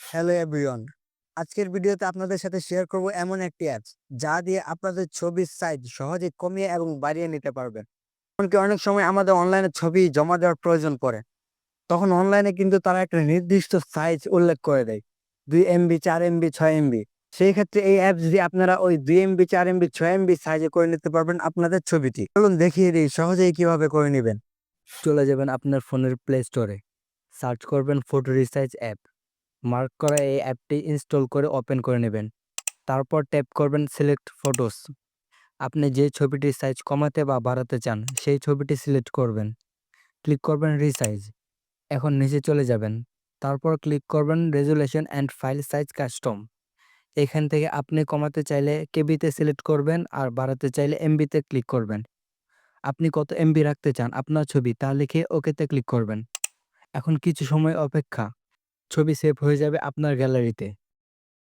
Hello everyone. আজকের ভিডিওতে আপনাদের সাথে শেয়ার করব এমন একটি অ্যাপস যা দিয়ে আপনাদের ছবির সাইজ সহজে কমিয়ে এবং বাড়িয়ে নিতে পারবেন। এমনকি অনেক সময় আমাদের অনলাইনে ছবি জমা দেওয়ার প্রয়োজন পড়ে। তখন অনলাইনে কিন্তু তারা একটা নির্দিষ্ট সাইজ উল্লেখ করে দেয়। ২ এমবি, ৪ এমবি, ৬ এমবি। সেই ক্ষেত্রে এই অ্যাপস দিয়ে আপনারা ওই ২ এমবি, ৪ এমবি, ৬ এমবি সাইজে করে নিতে পারবেন আপনাদের ছবিটি। চলুন দেখিয়ে দিই সহজেই কিভাবে করে নিবেন। চলে যাবেন আপনার ফোনের প্লে স্টোরে। সার্চ করবেন ফটো রিসাইজ অ্যাপ। মার্ক করা এই অ্যাপটি ইনস্টল করে ওপেন করে নেবেন। তারপর ট্যাপ করবেন সিলেক্ট ফটোস। আপনি যে ছবিটির সাইজ কমাতে বা বাড়াতে চান সেই ছবিটি সিলেক্ট করবেন। ক্লিক করবেন রিসাইজ। এখন নিচে চলে যাবেন। তারপর ক্লিক করবেন resolution and file size custom. এখান থেকে আপনি কমাতে চাইলে কেবিতে সিলেক্ট করবেন আর বাড়াতে চাইলে এমবিতে ক্লিক করবেন। আপনি কত এমবি রাখতে চান আপনার ছবি তা লিখে ওকেতে ক্লিক করবেন। এখন কিছু সময় অপেক্ষা। ছবি সেভ হয়ে যাবে আপনার গ্যালারিতে।